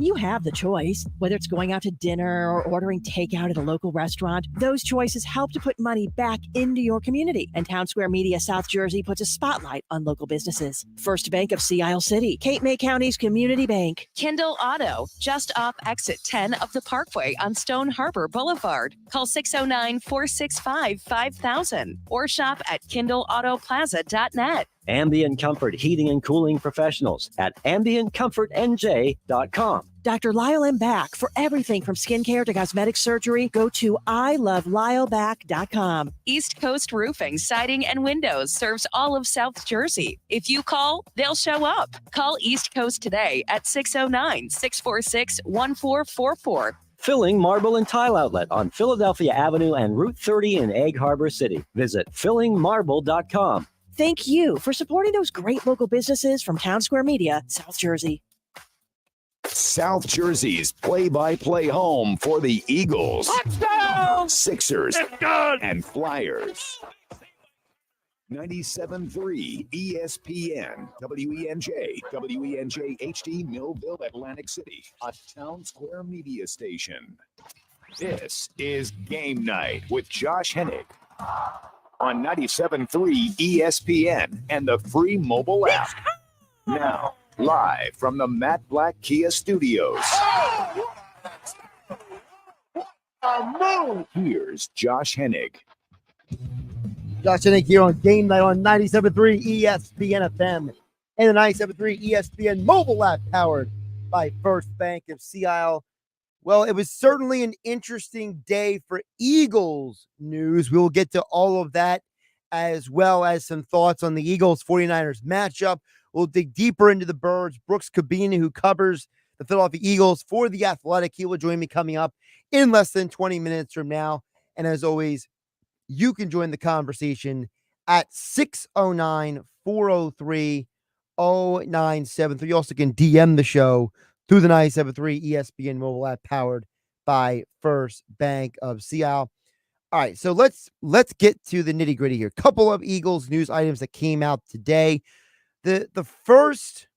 You have the choice, whether it's going out to dinner or ordering takeout at a local restaurant. Those choices help to put money back into your community. And Town Square Media South Jersey puts a spotlight on local businesses. First Bank of Sea Isle City, Cape May County's community bank. Kindle Auto, just off exit 10 of the Parkway on Stone Harbor Boulevard. Call 609-465-5000 or shop at KindleAutoPlaza.net. Ambient Comfort Heating and Cooling Professionals at AmbientComfortNJ.com. Dr. Lyle M. Back. For everything from skincare to cosmetic surgery, go to ilovelyle.back.com. East Coast Roofing, Siding, and Windows serves all of South Jersey. If you call, they'll show up. Call East Coast today at 609-646-1444. Filling Marble and Tile Outlet on Philadelphia Avenue and Route 30 in Egg Harbor City. Visit fillingmarble.com. Thank you for supporting those great local businesses from Town Square Media, South Jersey. South Jersey's play-by-play home for the Eagles, Touchdown! Sixers, and Flyers. 97.3 ESPN, WENJ, WENJ HD, Millville, Atlantic City, a Town Square media station. This is Game Night with Josh Hennig on 97.3 ESPN and the free mobile app. Now, live from the Matt Black Kia Studios. Here's Josh Hennig. Josh Hennig here on Game Night on 97.3 ESPN FM and the 97.3 ESPN mobile app powered by First Bank of Sea Isle. Well, it was certainly an interesting day for Eagles news. We will get to all of that as well as some thoughts on the Eagles 49ers matchup. We'll dig deeper into the birds. Brooks Kubena, who covers the Philadelphia Eagles for The Athletic, he will join me coming up in less than 20 minutes from now. And as always, you can join the conversation at 609-403-0973. You also can DM the show through the 97.3 ESPN mobile app powered by First Bank of Sea Isle. All right, so let's get to the nitty-gritty here. Couple of Eagles news items that came out today. The first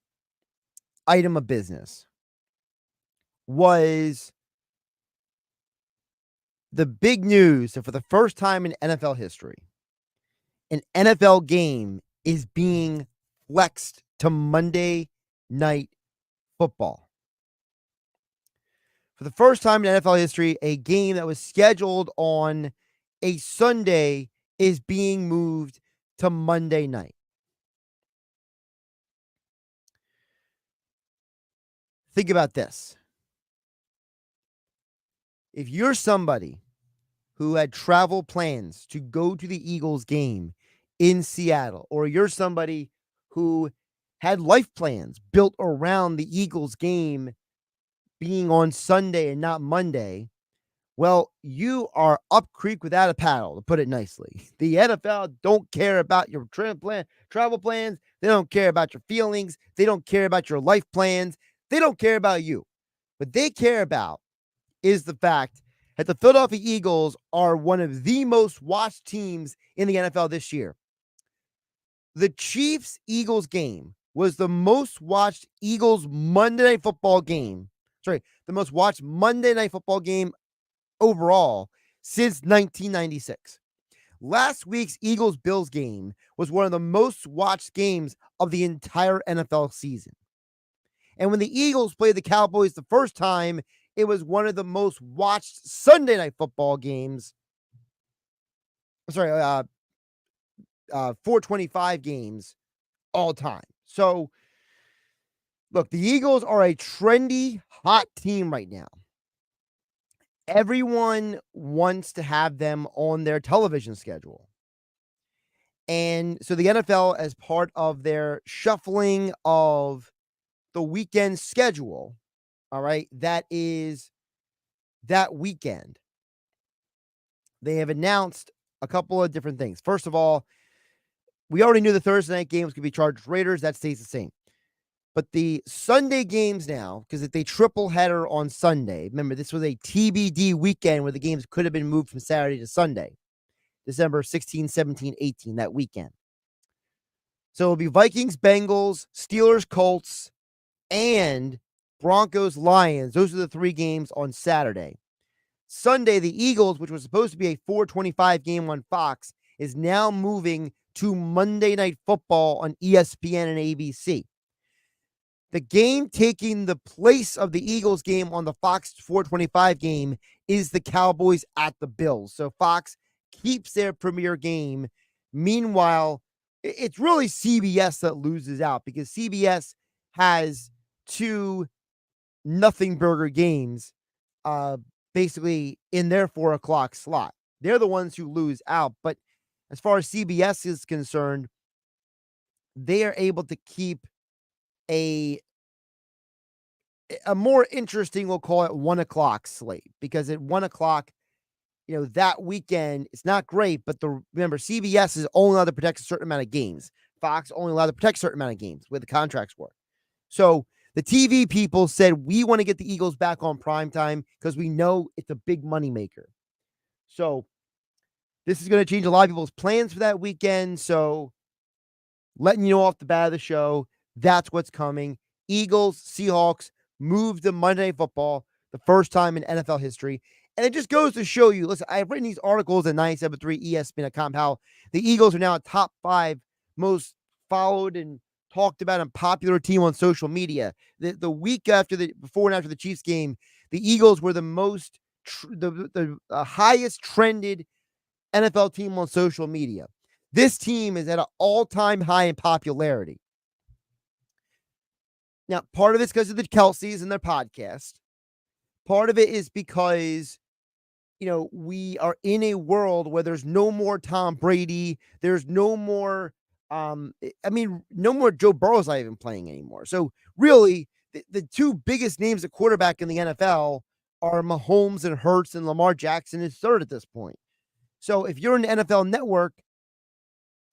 item of business was the big news that for the first time in NFL history, an NFL game is being flexed to Monday Night Football. For the first time in NFL history, a game that was scheduled on a Sunday is being moved to Monday night. Think about this. If you're somebody who had travel plans to go to the Eagles game in Seattle, or you're somebody who had life plans built around the Eagles game being on Sunday and not Monday, well, you are up creek without a paddle, to put it nicely. The NFL don't care about your travel plans. They don't care about your feelings. They don't care about your life plans. They don't care about you. What they care about is the fact that the Philadelphia Eagles are one of the most watched teams in the NFL this year. The Chiefs-Eagles game was the most watched Eagles Monday Night Football game. The most watched Monday Night Football game overall since 1996. Last week's Eagles-Bills game was one of the most watched games of the entire NFL season. And when the Eagles played the Cowboys the first time, it was one of the most watched Sunday Night Football games. 425 games all time. So, look, the Eagles are a trendy, hot team right now. Everyone wants to have them on their television schedule. And so the NFL, as part of their shuffling of the weekend schedule, all right, that is that weekend, they have announced a couple of different things. First of all, we already knew the Thursday night game was going to be Chargers Raiders. That stays the same. But the Sunday games now, because if they triple header on Sunday, remember this was a TBD weekend where the games could have been moved from Saturday to Sunday, December 16, 17, 18, that weekend. So it'll be Vikings, Bengals, Steelers, Colts, and Broncos, Lions. Those are the 3 games on Saturday. Sunday, the Eagles, which was supposed to be a 4:25 game on Fox, is now moving to Monday Night Football on ESPN and ABC. The game taking the place of the Eagles game on the Fox 4:25 game is the Cowboys at the Bills. So Fox keeps their premier game. Meanwhile, it's really CBS that loses out because CBS has 2 nothing burger games basically in their 4:00 slot. They're the ones who lose out. But as far as CBS is concerned, they are able to keep a more interesting, we'll call it 1:00 slate, because at 1:00, that weekend, it's not great, but remember, CBS is only allowed to protect a certain amount of games. Fox only allowed to protect a certain amount of games with the contracts work. So the TV people said, we want to get the Eagles back on primetime because we know it's a big moneymaker. So this is going to change a lot of people's plans for that weekend. So letting you know off the bat of the show, that's what's coming. Eagles, Seahawks moved to Monday Night Football, the first time in NFL history. And it just goes to show you, listen, I've written these articles at 973 ESPN.com how the Eagles are now a top 5 most followed and talked about and popular team on social media. The week after before and after the Chiefs game, the Eagles were the most, the highest trended NFL team on social media. This team is at an all-time high in popularity. Now, part of it's because of the Kelseys and their podcast. Part of it is because, we are in a world where there's no more Tom Brady. There's no more, no more Joe Burrow's not even playing anymore. So really, the 2 biggest names at quarterback in the NFL are Mahomes and Hurts, and Lamar Jackson is 3rd at this point. So if you're an NFL network,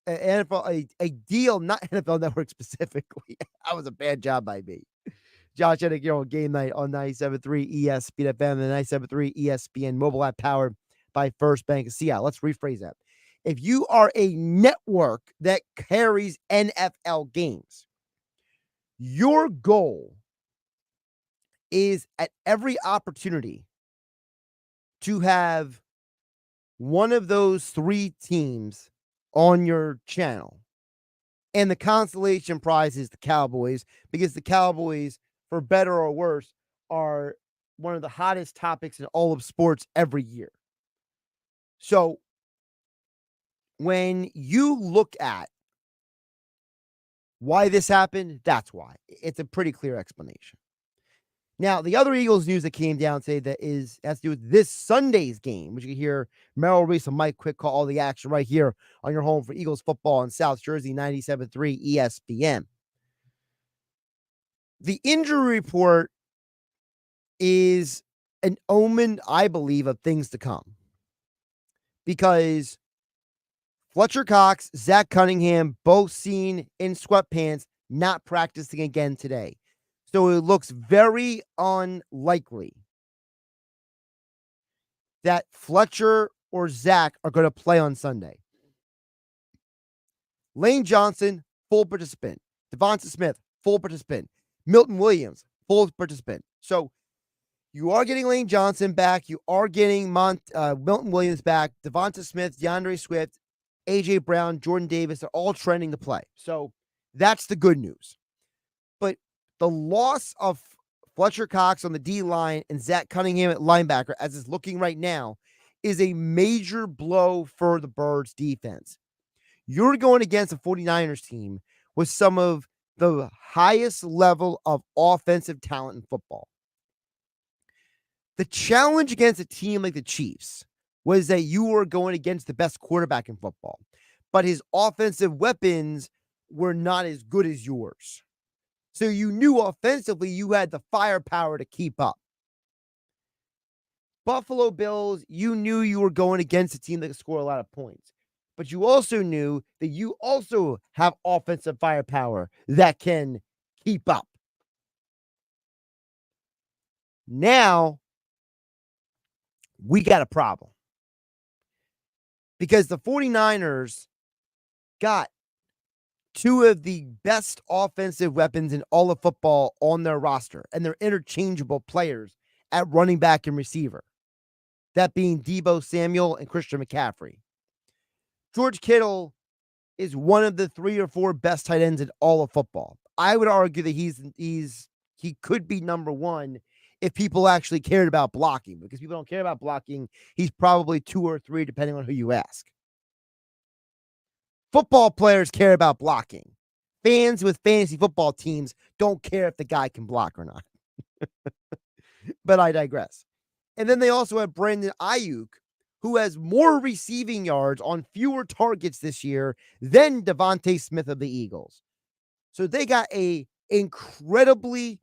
a deal, not NFL Network specifically. That was a bad job by me. Josh Hennig here on Game Night on 97.3 ESPN FM and 97.3 ESPN mobile app powered by First Bank of Seattle. Let's rephrase that. If you are a network that carries NFL games, your goal is at every opportunity to have one of those 3 teams on your channel. And the consolation prize is the Cowboys, because the Cowboys, for better or worse, are one of the hottest topics in all of sports every year. So when you look at why this happened, that's why. It's a pretty clear explanation. Now, the other Eagles news that came down today that has to do with this Sunday's game, which you can hear Merrill Reese and Mike Quick call all the action right here on your home for Eagles football in South Jersey, 97.3 ESPN. The injury report is an omen, I believe, of things to come. Because Fletcher Cox, Zach Cunningham, both seen in sweatpants, not practicing again today. So it looks very unlikely that Fletcher or Zach are going to play on Sunday. Lane Johnson, full participant. Devonta Smith, full participant. Milton Williams, full participant. So you are getting Lane Johnson back. You are getting Milton Williams back. Devonta Smith, DeAndre Swift, A.J. Brown, Jordan Davis are all trending to play. So that's the good news. But the loss of Fletcher Cox on the D-line and Zach Cunningham at linebacker, as it's looking right now, is a major blow for the Birds defense. You're going against a 49ers team with some of the highest level of offensive talent in football. The challenge against a team like the Chiefs was that you were going against the best quarterback in football, but his offensive weapons were not as good as yours. So you knew offensively you had the firepower to keep up. Buffalo Bills, you knew you were going against a team that could score a lot of points. But you also knew that you also have offensive firepower that can keep up. Now, we got a problem. Because the 49ers got two of the best offensive weapons in all of football on their roster, and they're interchangeable players at running back and receiver. That being Deebo Samuel and Christian McCaffrey. George Kittle is one of the 3 or 4 best tight ends in all of football. I would argue that he could be number 1 if people actually cared about blocking, because people don't care about blocking. He's probably 2 or 3, depending on who you ask. Football players care about blocking. Fans with fantasy football teams don't care if the guy can block or not. But I digress. And then they also have Brandon Ayuk, who has more receiving yards on fewer targets this year than Devontae Smith of the Eagles. So they got a incredibly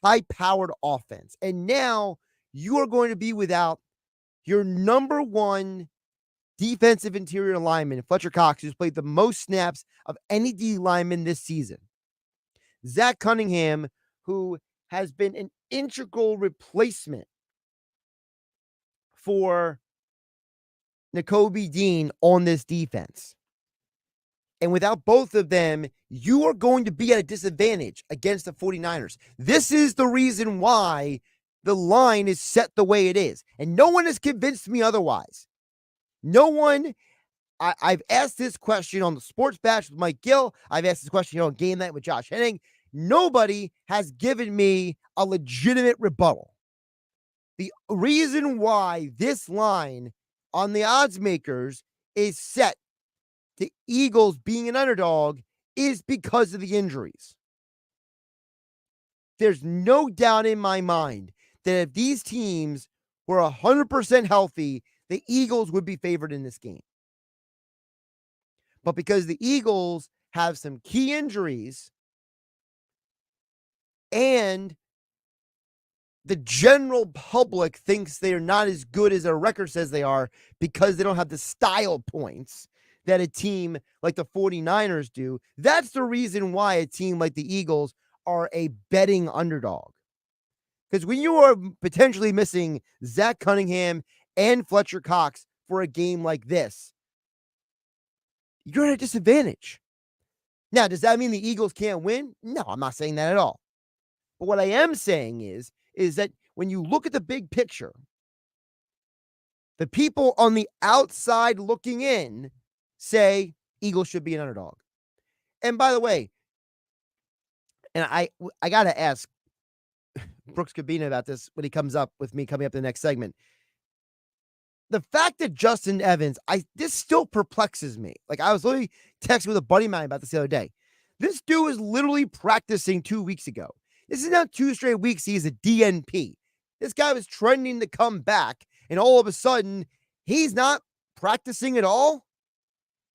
high-powered offense. And now you are going to be without your number 1 defensive interior lineman, Fletcher Cox, who's played the most snaps of any D lineman this season. Zach Cunningham, who has been an integral replacement for Nakobe Dean on this defense. And without both of them, you are going to be at a disadvantage against the 49ers. This is the reason why the line is set the way it is. And no one has convinced me otherwise. No one. I've asked this question on the Sports Bash with Mike Gill. I've asked this question on Game Night with Josh Hennig. Nobody has given me a legitimate rebuttal. The reason why this line on the odds makers is set to Eagles being an underdog is because of the injuries. There's no doubt in my mind that if these teams were 100% healthy, the Eagles would be favored in this game. But because the Eagles have some key injuries and the general public thinks they are not as good as their record says they are because they don't have the style points that a team like the 49ers do. That's the reason why a team like the Eagles are a betting underdog. Because when you are potentially missing Zach Cunningham and Fletcher Cox for a game like this, you're at a disadvantage. Now, does that mean the Eagles can't win? No, I'm not saying that at all. But what I am saying is that when you look at the big picture, the people on the outside looking in say Eagles should be an underdog. And by the way, and I got to ask Brooks Kubena about this when he comes up with me coming up in the next segment. The fact that Justin Evans, this still perplexes me. Like, I was literally texting with a buddy of mine about this the other day. This dude was literally practicing 2 weeks ago. This is now 2 straight weeks he's a DNP. This guy was trending to come back, and all of a sudden, he's not practicing at all.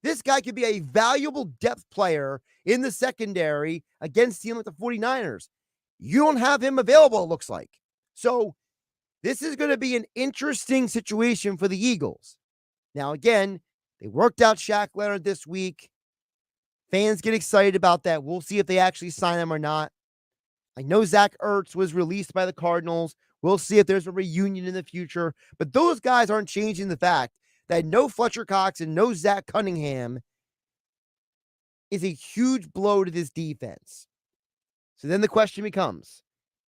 This guy could be a valuable depth player in the secondary against a team like the 49ers. You don't have him available, it looks like. So this is going to be an interesting situation for the Eagles. Now, again, they worked out Shaq Leonard this week. Fans get excited about that. We'll see if they actually sign him or not. I know Zach Ertz was released by the Cardinals. We'll see if there's a reunion in the future. But those guys aren't changing the fact that no Fletcher Cox and no Zach Cunningham is a huge blow to this defense. So then the question becomes,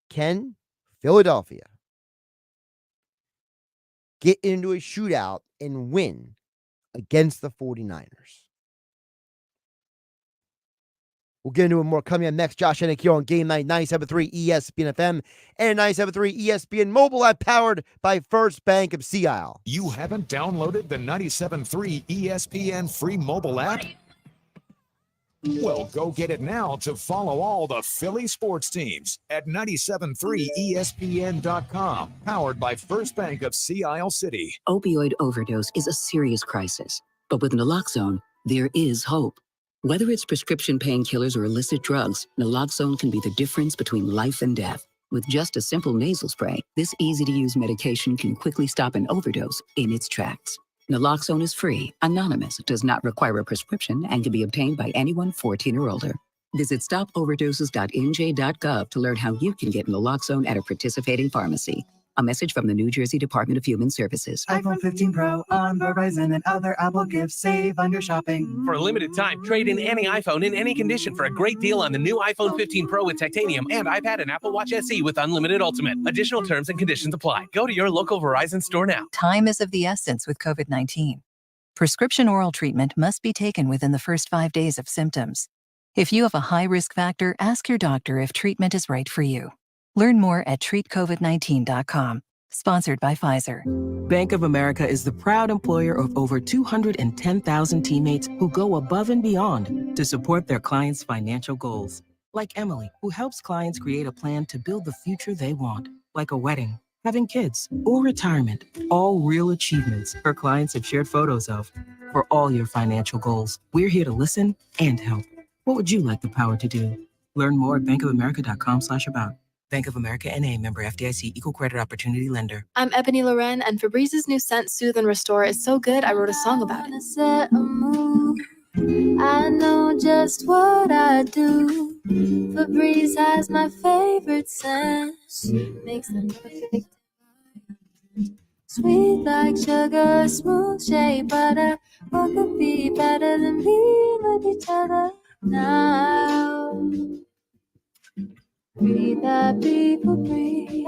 can Philadelphia get into a shootout and win against the 49ers? We'll get into it more coming up next. Josh Hennig here on Game Night 97.3 ESPN FM and 97.3 ESPN mobile app powered by First Bank of Sea Isle. You haven't downloaded the 97.3 ESPN free mobile app? Well, go get it now to follow all the Philly sports teams at 97.3ESPN.com, powered by First Bank of Sea Isle City. Opioid overdose is a serious crisis, but with naloxone, there is hope. Whether it's prescription painkillers or illicit drugs, naloxone can be the difference between life and death. With just a simple nasal spray, this easy-to-use medication can quickly stop an overdose in its tracks. Naloxone is free, anonymous, does not require a prescription, and can be obtained by anyone 14 or older. Visit stopoverdoses.nj.gov to learn how you can get naloxone at a participating pharmacy. A message from the New Jersey Department of Human Services. iPhone 15 Pro on Verizon and other Apple gifts. Save on your shopping. For a limited time, trade in any iPhone in any condition for a great deal on the new iPhone 15 Pro with titanium and iPad and Apple Watch SE with unlimited Ultimate. Additional terms and conditions apply. Go to your local Verizon store now. Time is of the essence with COVID-19. Prescription oral treatment must be taken within the first 5 days of symptoms. If you have a high risk factor, ask your doctor if treatment is right for you. Learn more at treatcovid19.com. Sponsored by Pfizer. Bank of America is the proud employer of over 210,000 teammates who go above and beyond to support their clients' financial goals. Like Emily, who helps clients create a plan to build the future they want, like a wedding, having kids, or retirement. All real achievements her clients have shared photos of. For all your financial goals, we're here to listen and help. What would you like the power to do? Learn more at bankofamerica.com/about. Bank of America NA, member FDIC, equal credit opportunity lender. I'm Ebony Loren, and Febrez's new scent, Soothe and Restore, is so good I wrote a song about it. I know just what I do. Febreze has my favorite scent. Makes them perfect. Sweet like sugar, smooth shea butter. What could be better than being with each other now? Breathe happy for breathe.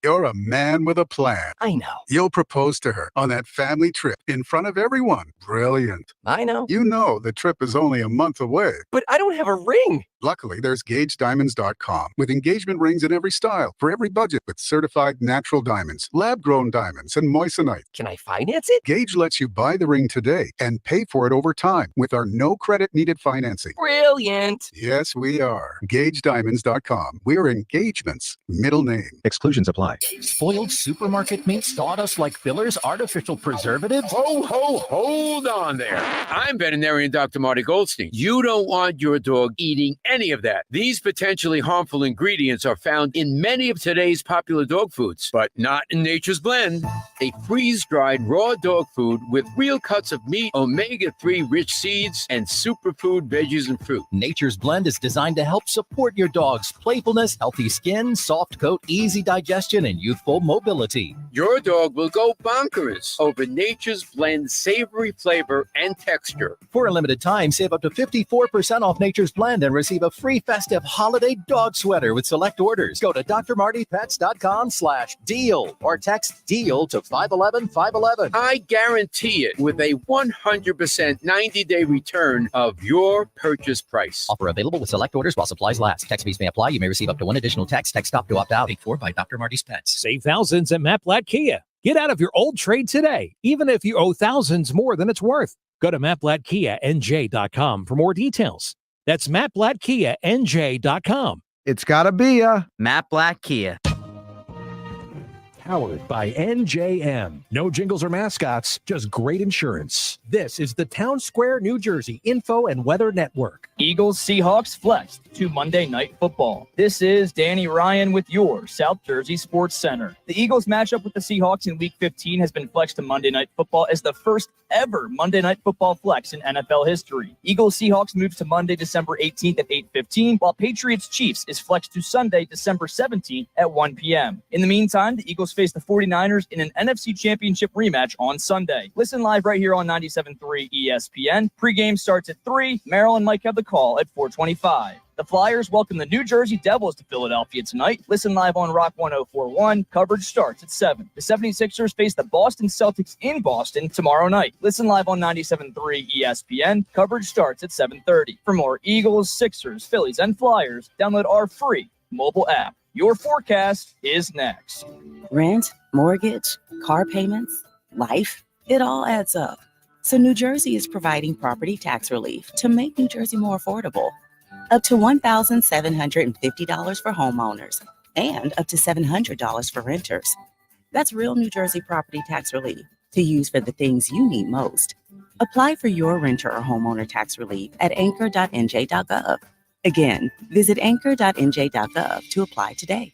You're a man with a plan. I know. You'll propose to her on that family trip in front of everyone. Brilliant. I know. You know the trip is only a month away. But I don't have a ring. Luckily, there's GageDiamonds.com with engagement rings in every style for every budget with certified natural diamonds, lab-grown diamonds, and moissanite. Can I finance it? Gage lets you buy the ring today and pay for it over time with our no credit needed financing. Brilliant. Yes, we are. GageDiamonds.com. We're engagement's middle name. Exclusions apply. Spoiled supermarket meat, sawdust like fillers, artificial preservatives. Hold on there. I'm veterinarian Dr. Marty Goldstein. You don't want your dog eating any of that. These potentially harmful ingredients are found in many of today's popular dog foods, but not in Nature's Blend, a freeze-dried raw dog food with real cuts of meat, omega-3 rich seeds, and superfood veggies and fruit. Nature's Blend is designed to help support your dog's playfulness, healthy skin, soft coat, easy digestion, and youthful mobility. Your dog will go bonkers over Nature's Blend savory flavor and texture. For a limited time, save up to 54% off Nature's Blend and receive a free festive holiday dog sweater with select orders. Go to drmartypets.com/deal or text DEAL to 511-511. I guarantee it with a 100% 90-day return of your purchase price. Offer available with select orders while supplies last. Text fees may apply. You may receive up to one additional text. Text stop to opt out. Paid for by Dr. Marty's Pets. Save thousands at Matt Blatt Kia. Get out of your old trade today, even if you owe thousands more than it's worth. Go to mattblattkianj.com for more details. That's mattblattkianj.com. It's gotta be a Matt Blatt Kia. Powered by NJM. No jingles or mascots, just great insurance. This is the Town Square, New Jersey Info and Weather Network. Eagles Seahawks flexed to Monday Night Football. This is Danny Ryan with your South Jersey Sports Center. The Eagles matchup with the Seahawks in Week 15 has been flexed to Monday Night Football as the first ever Monday Night Football flex in NFL history. Eagles Seahawks moves to Monday, December 18th at 8:15, while Patriots Chiefs is flexed to Sunday, December 17th at 1 p.m. In the meantime, the Eagles face the 49ers in an NFC Championship rematch on Sunday. Listen live right here on 97.3 ESPN. Pre-game starts at 3. Maryland might have the call at 4:25. The Flyers welcome the New Jersey Devils to Philadelphia tonight. Listen live on Rock 104.1. Coverage starts at 7. The 76ers face the Boston Celtics in Boston tomorrow night. Listen live on 97.3 ESPN. Coverage starts at 7:30. For more Eagles, Sixers, Phillies, and Flyers, download our free mobile app. Your forecast is next. Rent, mortgage, car payments, life, it all adds up. So New Jersey is providing property tax relief to make New Jersey more affordable. Up to $1,750 for homeowners and up to $700 for renters. That's real New Jersey property tax relief to use for the things you need most. Apply for your renter or homeowner tax relief at anchor.nj.gov. Again, visit anchor.nj.gov to apply today.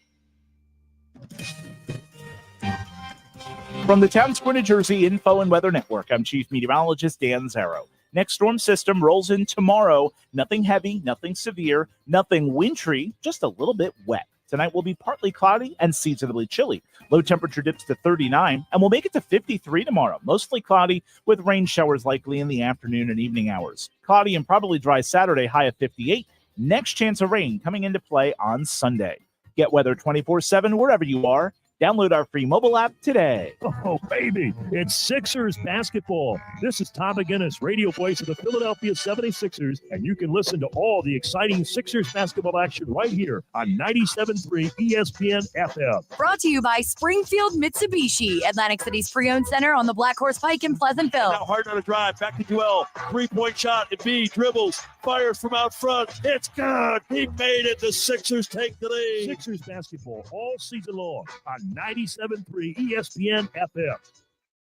From the Town Square, New Jersey Info and Weather Network, I'm Chief Meteorologist Dan Zarrow. Next storm system rolls in tomorrow. Nothing heavy, nothing severe, nothing wintry, just a little bit wet. Tonight will be partly cloudy and seasonably chilly. Low temperature dips to 39 and will make it to 53 tomorrow. Mostly cloudy with rain showers likely in the afternoon and evening hours. Cloudy and probably dry Saturday, high of 58. Next chance of rain coming into play on Sunday. Get weather 24/7 wherever you are. Download our free mobile app today. Oh, baby, it's Sixers basketball. This is Tom McGinnis, radio voice of the Philadelphia 76ers, and you can listen to all the exciting Sixers basketball action right here on 97.3 ESPN FM. Brought to you by Springfield Mitsubishi, Atlantic City's pre-owned center on the Black Horse Pike in Pleasantville. Now hard on a drive, back to Joel, 3-point shot, and B dribbles, fires from out front. It's good. He made it. The Sixers take the lead. Sixers basketball all season long on 97.3 ESPN FM.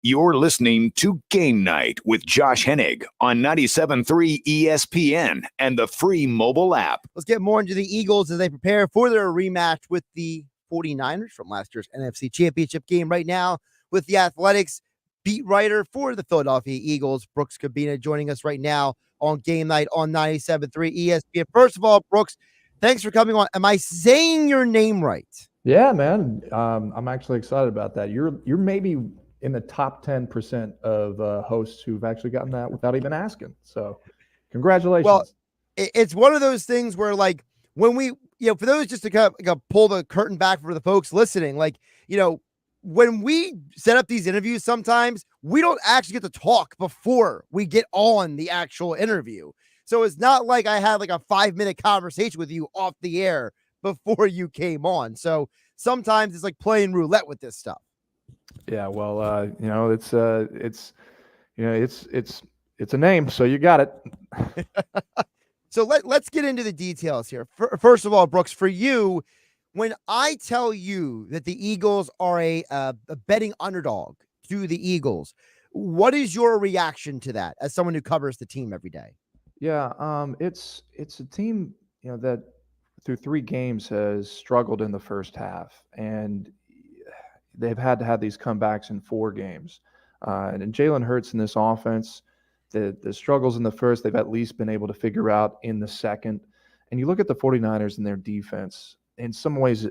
You're listening to Game Night with Josh Hennig on 97.3 ESPN and the free mobile app. Let's get more into the Eagles as they prepare for their rematch with the 49ers from last year's NFC Championship game. Right now with the Athletics beat writer for the Philadelphia Eagles, Brooks Kubena, joining us right now on Game Night on 97.3 ESPN. First of all, Brooks, thanks for coming on. Am I saying your name right? Yeah, man. I'm actually excited about that. You're maybe in the top 10% of hosts who've actually gotten that without even asking. So congratulations. Well, it's one of those things where, like, when we, for those just to kind of pull the curtain back for the folks listening, like, when we set up these interviews, sometimes we don't actually get to talk before we get on the actual interview. So it's not like I had like a 5-minute conversation with you off the air before you came on. So sometimes it's like playing roulette with this stuff. Yeah, well, it's a name, so you got it. So let's get into the details here. First of all, Brooks, for you, when I tell you that the Eagles are a betting underdog to the Eagles, what is your reaction to that as someone who covers the team every day? Yeah, it's a team, that through 3 games has struggled in the first half, and they've had to have these comebacks in 4 games. And Jalen Hurts in this offense, the struggles in the first, they've at least been able to figure out in the second. And you look at the 49ers and their defense, in some ways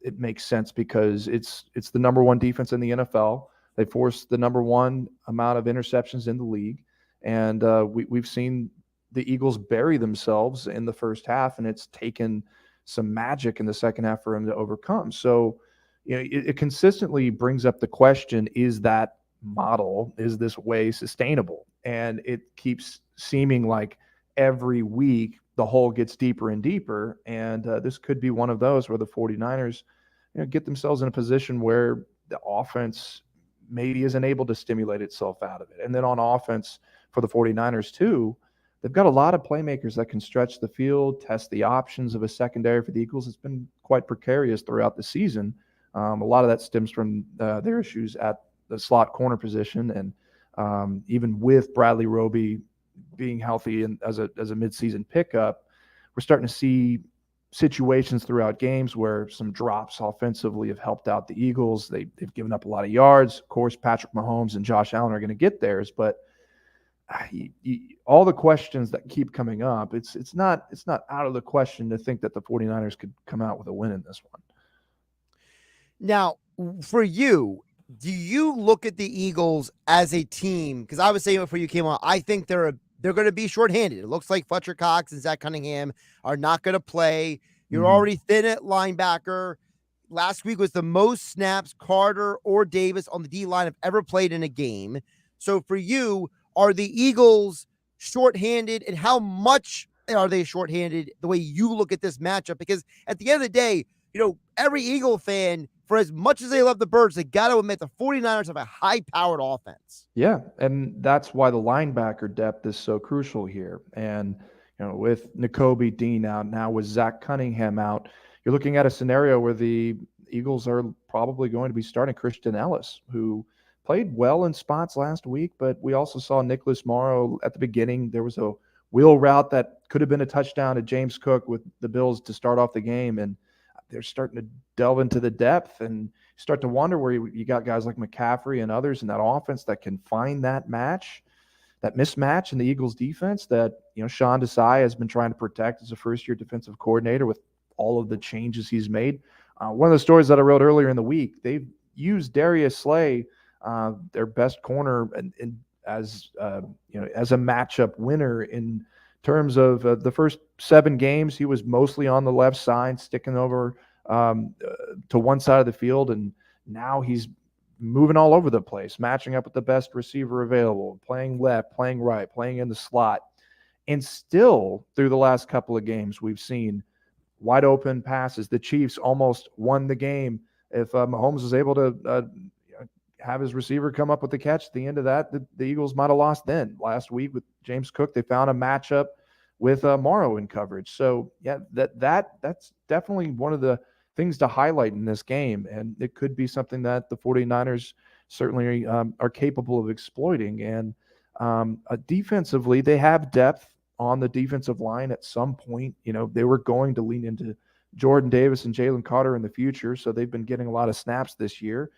it makes sense because it's the number 1 defense in the NFL. They forced the number 1 amount of interceptions in the league. And we've seen the Eagles bury themselves in the first half, and it's taken some magic in the second half for them to overcome. So, it consistently brings up the question, is that model, is this way sustainable? And it keeps seeming like every week the hole gets deeper and deeper. And this could be one of those where the 49ers get themselves in a position where the offense maybe isn't able to stimulate itself out of it. And then on offense for the 49ers too, they've got a lot of playmakers that can stretch the field, test the options of a secondary for the Eagles. It's been quite precarious throughout the season. A lot of that stems from their issues at the slot corner position. And even with Bradley Roby being healthy and as a midseason pickup, we're starting to see situations throughout games where some drops offensively have helped out the Eagles. They've given up a lot of yards. Of course, Patrick Mahomes and Josh Allen are going to get theirs, but all the questions that keep coming up, it's not out of the question to think that the 49ers could come out with a win in this one. Now, for you, do you look at the Eagles as a team? Because I was saying before you came on, I think they're going to be shorthanded. It looks like Fletcher Cox and Zach Cunningham are not going to play. You're already thin at linebacker. Last week was the most snaps Carter or Davis on the D-line have ever played in a game. So for you, are the Eagles shorthanded, and how much are they shorthanded the way you look at this matchup? Because at the end of the day, every Eagle fan, for as much as they love the Birds, they got to admit the 49ers have a high-powered offense. Yeah, and that's why the linebacker depth is so crucial here. And, with Nakobe Dean out, now with Zach Cunningham out, you're looking at a scenario where the Eagles are probably going to be starting Christian Ellis, who played well in spots last week, but we also saw Nicholas Morrow at the beginning. There was a wheel route that could have been a touchdown to James Cook with the Bills to start off the game, and they're starting to delve into the depth and start to wonder where you got guys like McCaffrey and others in that offense that can find that mismatch in the Eagles defense that, Sean Desai has been trying to protect as a first-year defensive coordinator with all of the changes he's made. One of the stories that I wrote earlier in the week, they've used Darius Slay, their best corner, as as a matchup winner in terms of the first 7 games. He was mostly on the left side, sticking over to one side of the field, and now he's moving all over the place, matching up with the best receiver available, playing left, playing right, playing in the slot. And still, through the last couple of games, we've seen wide open passes. The Chiefs almost won the game. If Mahomes was able to have his receiver come up with the catch at the end of that, the Eagles might have lost then. Last week with James Cook, they found a matchup with Morrow in coverage. So, yeah, that's definitely one of the things to highlight in this game, and it could be something that the 49ers certainly are capable of exploiting. And defensively, they have depth on the defensive line. At some point, they were going to lean into Jordan Davis and Jalen Carter in the future, so they've been getting a lot of snaps this year.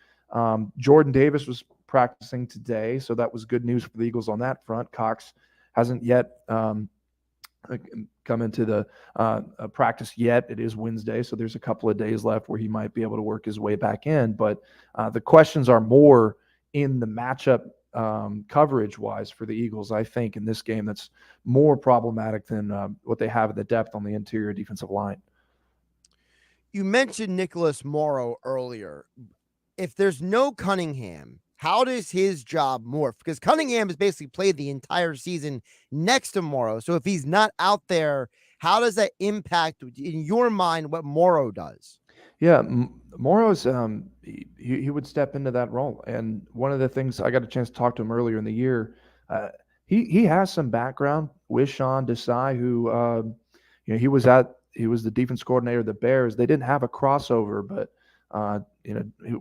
Jordan Davis was practicing today, so that was good news for the Eagles on that front. Cox hasn't yet come into the practice yet. It is Wednesday, so there's a couple of days left where he might be able to work his way back in. But the questions are more in the matchup coverage-wise for the Eagles, I think, in this game that's more problematic than what they have in the depth on the interior defensive line. You mentioned Nicholas Morrow earlier. If there's no Cunningham, how does his job morph? Because Cunningham has basically played the entire season next to Morrow. So if he's not out there, how does that impact, in your mind, what Morrow does? Yeah, Morrow's he would step into that role. And one of the things, I got a chance to talk to him earlier in the year, he has some background with Sean Desai, who he was the defense coordinator of the Bears. They didn't have a crossover, but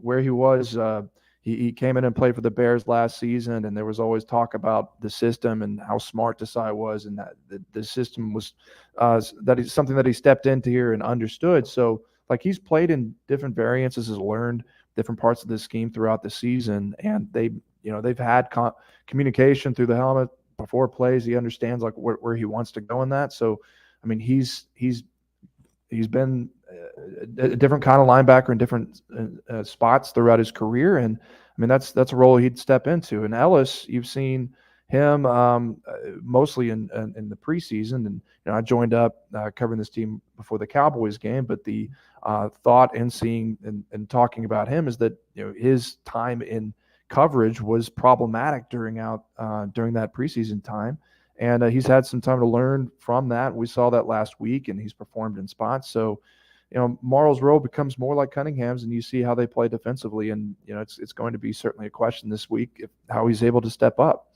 where he was, he came in and played for the Bears last season, and there was always talk about the system and how smart Desai was, and that the system was that is something that he stepped into here and understood. So, like, he's played in different variances, has learned different parts of the scheme throughout the season, and they've had communication through the helmet before plays. He understands like where he wants to go in that. So, I mean, he's been a different kind of linebacker in different spots throughout his career, and I mean that's a role he'd step into. And Ellis, you've seen him mostly in the preseason, and I joined up covering this team before the Cowboys game. But the thought and seeing and talking about him is that his time in coverage was problematic during that preseason time. And he's had some time to learn from that. We saw that last week, and he's performed in spots. So, Morrow's role becomes more like Cunningham's, and you see how they play defensively. And, it's going to be certainly a question this week how he's able to step up.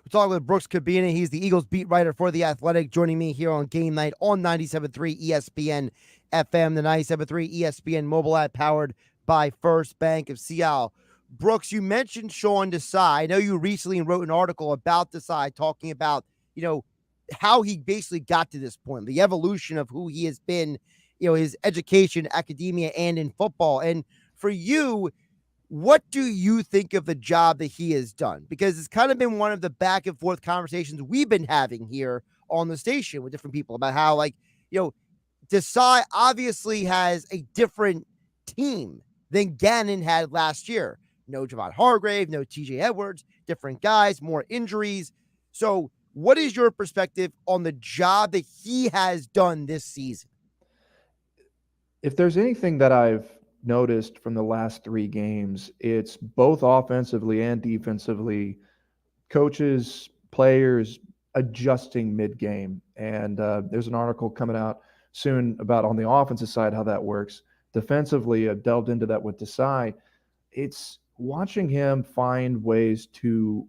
We're talking with Brooks Kubena. He's the Eagles beat writer for The Athletic, joining me here on Game Night on 97.3 ESPN FM, the 97.3 ESPN mobile app powered by First Bank of Seattle. Brooks, you mentioned Sean Desai. I know you recently wrote an article about Desai, talking about, how he basically got to this point, the evolution of who he has been, his education, academia, and in football. And for you, what do you think of the job that he has done? Because it's kind of been one of the back and forth conversations we've been having here on the station with different people about how, Desai obviously has a different team than Gannon had last year. No Javon Hargrave, no TJ Edwards, different guys, more injuries. So what is your perspective on the job that he has done this season? If there's anything that I've noticed from the last 3 games, it's both offensively and defensively, coaches, players adjusting mid-game. And there's an article coming out soon about on the offensive side how that works. Defensively, I've delved into that with Desai. It's watching him find ways to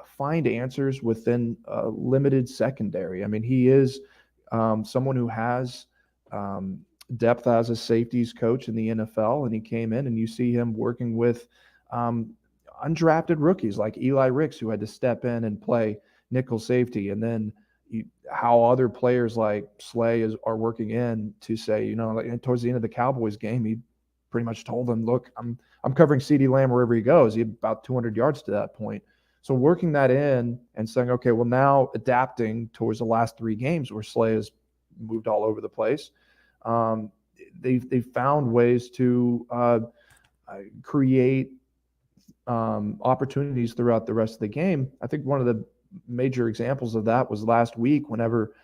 find answers within a limited secondary. I mean, he is someone who has depth as a safeties coach in the NFL, and he came in and you see him working with undrafted rookies like Eli Ricks, who had to step in and play nickel safety, and then how other players like Slay are working in to say, towards the end of the Cowboys game, he pretty much told them, look, I'm covering CeeDee Lamb wherever he goes. He had about 200 yards to that point. So working that in and saying, okay, well, now adapting towards the last 3 games where Slay has moved all over the place, They've found ways to create opportunities throughout the rest of the game. I think one of the major examples of that was last week whenever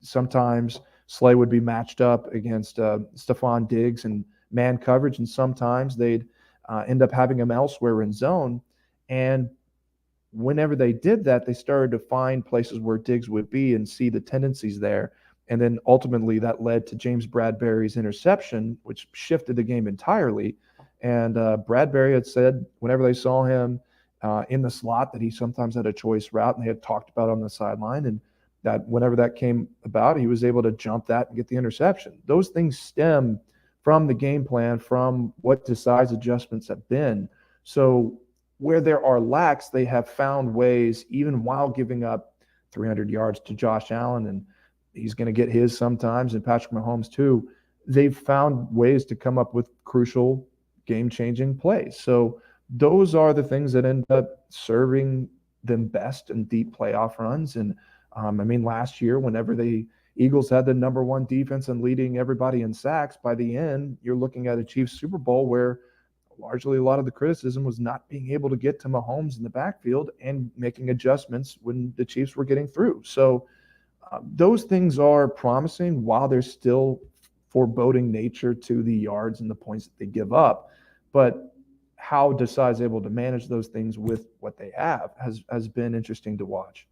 sometimes Slay would be matched up against Stephon Diggs and man coverage, and sometimes they'd end up having him elsewhere in zone. And whenever they did that, they started to find places where Diggs would be and see the tendencies there. And then ultimately that led to James Bradbury's interception, which shifted the game entirely. And Bradbury had said whenever they saw him in the slot that he sometimes had a choice route, and they had talked about on the sideline, and that whenever that came about, he was able to jump that and get the interception. Those things stem from the game plan, from what Desai's adjustments have been. So where there are lacks, they have found ways, even while giving up 300 yards to Josh Allen, and he's going to get his sometimes, and Patrick Mahomes too. They've found ways to come up with crucial game-changing plays. So those are the things that end up serving them best in deep playoff runs. And last year, whenever the Eagles had the number one defense and leading everybody in sacks, by the end, you're looking at a Chiefs Super Bowl where largely a lot of the criticism was not being able to get to Mahomes in the backfield and making adjustments when the Chiefs were getting through. So those things are promising while there's still foreboding nature to the yards and the points that they give up. But how Desai is able to manage those things with what they have has been interesting to watch.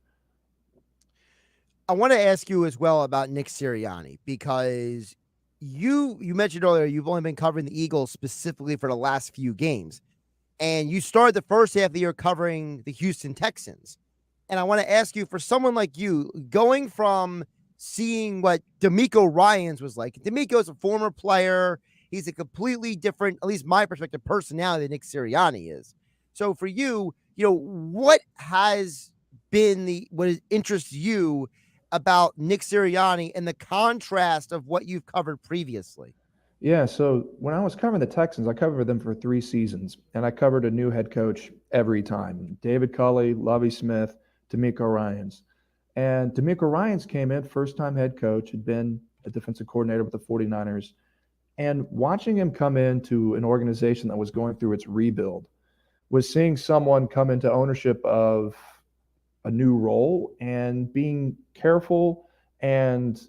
I want to ask you as well about Nick Sirianni, because you mentioned earlier you've only been covering the Eagles specifically for the last few games, and you started the first half of the year covering the Houston Texans. And I want to ask you, for someone like you, going from seeing what D'Amico Ryans was like. D'Amico is a former player. He's a completely different, at least my perspective, personality than Nick Sirianni is. So for you, what has been what interests you about Nick Sirianni and the contrast of what you've covered previously? Yeah, so when I was covering the Texans, I covered them for 3 seasons, and I covered a new head coach every time. David Culley, Lovie Smith, D'Amico Ryans. And D'Amico Ryans came in, first-time head coach, had been a defensive coordinator with the 49ers. And watching him come into an organization that was going through its rebuild was seeing someone come into ownership of a new role and being careful and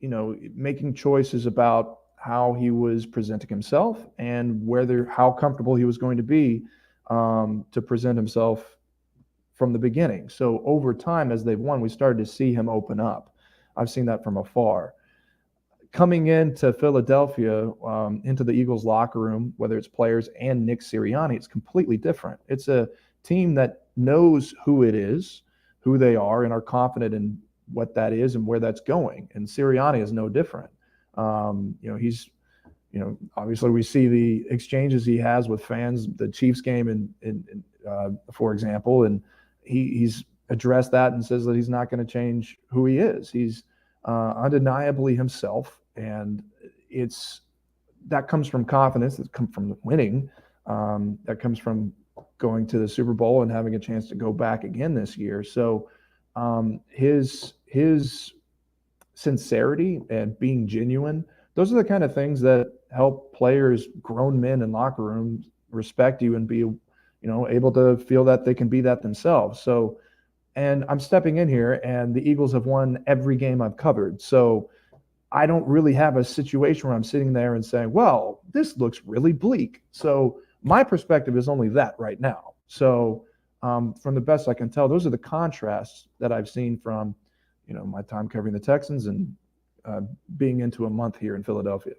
making choices about how he was presenting himself and how comfortable he was going to be to present himself from the beginning. So over time, as they've won, we started to see him open up. I've seen that from afar. Coming into Philadelphia, into the Eagles locker room, whether it's players and Nick Sirianni, it's completely different. It's a team that knows who it is, who they are, and are confident in what that is and where that's going. And Sirianni is no different. He's, obviously we see the exchanges he has with fans, the Chiefs game, for example, and he's addressed that and says that he's not going to change who he is. He's undeniably himself, and that comes from confidence. That comes from winning. That comes from going to the Super Bowl and having a chance to go back again this year. So his sincerity and being genuine, those are the kind of things that help players, grown men in locker rooms, respect you and be able to feel that they can be that themselves. So, and I'm stepping in here, and the Eagles have won every game I've covered. So I don't really have a situation where I'm sitting there and saying, well, this looks really bleak. So my perspective is only that right now. So from the best I can tell, those are the contrasts that I've seen from, my time covering the Texans and being into a month here in Philadelphia.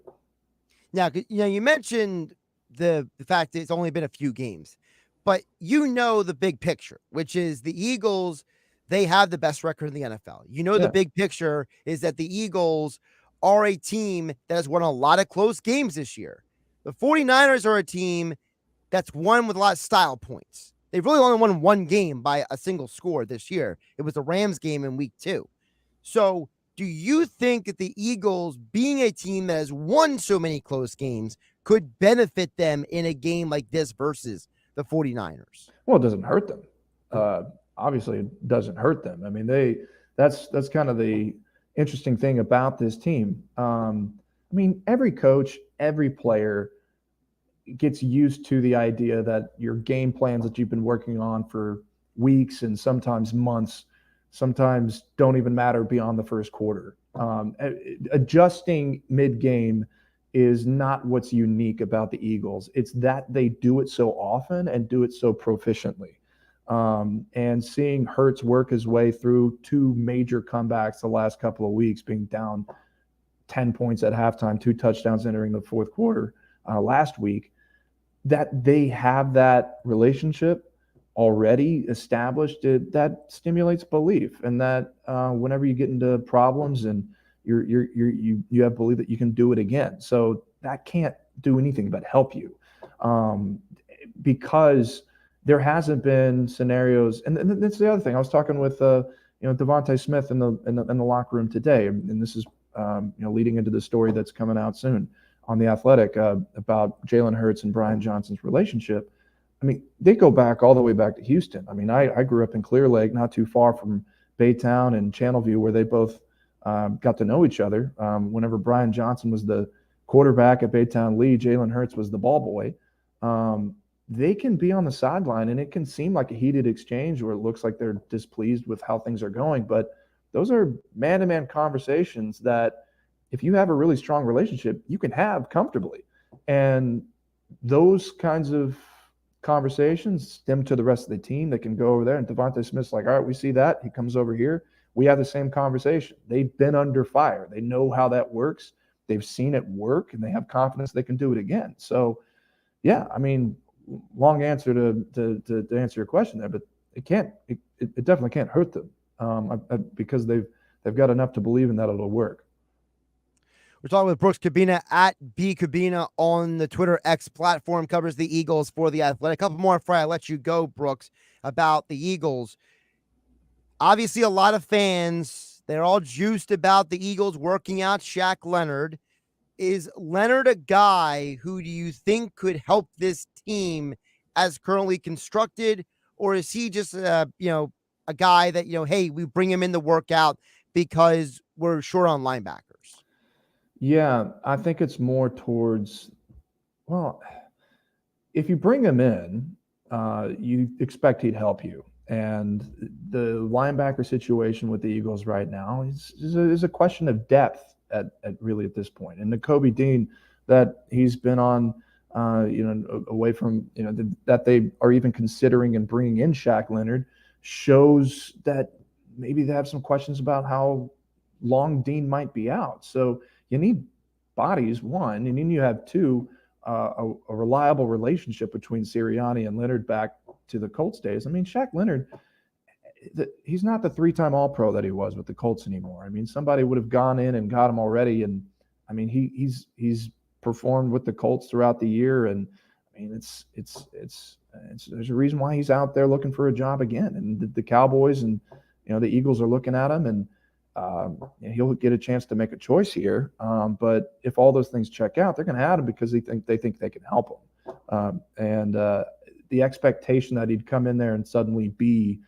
Now, you mentioned the fact that it's only been a few games, but the big picture, which is the Eagles, they have the best record in the NFL. The big picture is that the Eagles are a team that has won a lot of close games this year. The 49ers are a team that's won with a lot of style points. They've really only won one game by a single score this year. It was the Rams game in week 2. So do you think that the Eagles, being a team that has won so many close games, could benefit them in a game like this versus the 49ers? Well, it doesn't hurt them. Obviously, it doesn't hurt them. I mean, that's kind of the interesting thing about this team. I mean, every coach, every player gets used to the idea that your game plans that you've been working on for weeks and sometimes months sometimes don't even matter beyond the first quarter. Adjusting mid-game is not what's unique about the Eagles. It's that they do it so often and do it so proficiently. And seeing Hurts work his way through two major comebacks the last couple of weeks, being down 10 points at halftime, 2 touchdowns entering the fourth quarter last week, that they have that relationship already established, that stimulates belief. And that whenever you get into problems and you have belief that you can do it again. So that can't do anything but help you, because there hasn't been scenarios. And that's the other thing. I was talking with Devontae Smith in the locker room today, and this is leading into the story that's coming out soon on The Athletic about Jalen Hurts and Brian Johnson's relationship. I mean, they go back all the way back to Houston. I mean, I grew up in Clear Lake, not too far from Baytown and Channelview, where they both got to know each other. Whenever Brian Johnson was the quarterback at Baytown Lee, Jalen Hurts was the ball boy. They can be on the sideline, and it can seem like a heated exchange where it looks like they're displeased with how things are going. But those are man-to-man conversations that, if you have a really strong relationship, you can have comfortably. And those kinds of conversations stem to the rest of the team that can go over there. And Devontae Smith's like, all right, we see that. He comes over here. We have the same conversation. They've been under fire. They know how that works. They've seen it work, and they have confidence they can do it again. So, yeah, I mean, long answer to answer your question there, but it definitely can't hurt them because they've got enough to believe in that it'll work. We're talking with Brooks Kubena at B Kubena on the Twitter X platform, covers the Eagles for The Athletic. A couple more before I let you go, Brooks, about the Eagles. Obviously, a lot of fans, they're all juiced about the Eagles working out Shaq Leonard. Is Leonard a guy who do you think could help this team as currently constructed? Or is he just, a guy that, hey, we bring him in the workout because we're short on linebackers? Yeah, I think it's more towards, well, if you bring him in, you expect he'd help you. And the linebacker situation with the Eagles right now is a question of depth at this point. And Nakobe Dean, that he's been on, away from, that they are even considering and bringing in Shaq Leonard, shows that maybe they have some questions about how long Dean might be out. So you need bodies, one, and then you have two, a reliable relationship between Sirianni and Leonard back to the Colts days. I mean, Shaq Leonard, he's not the 3-time All-Pro that he was with the Colts anymore. I mean, somebody would have gone in and got him already, and I mean, he's performed with the Colts throughout the year, and I mean, it's there's a reason why he's out there looking for a job again, and the Cowboys and the Eagles are looking at him, and he'll get a chance to make a choice here. But if all those things check out, they're going to add him because they think they can help him. And the expectation that he'd come in there and suddenly be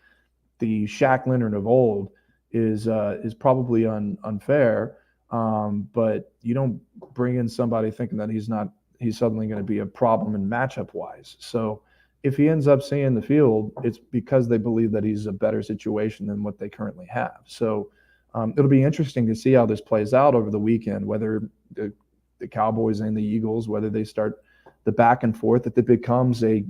the Shaq Leonard of old is probably unfair. But you don't bring in somebody thinking that he's suddenly going to be a problem in matchup wise. So if he ends up seeing the field, it's because they believe that he's a better situation than what they currently have. So it'll be interesting to see how this plays out over the weekend, whether the Cowboys and the Eagles, whether they start the back and forth, if it becomes a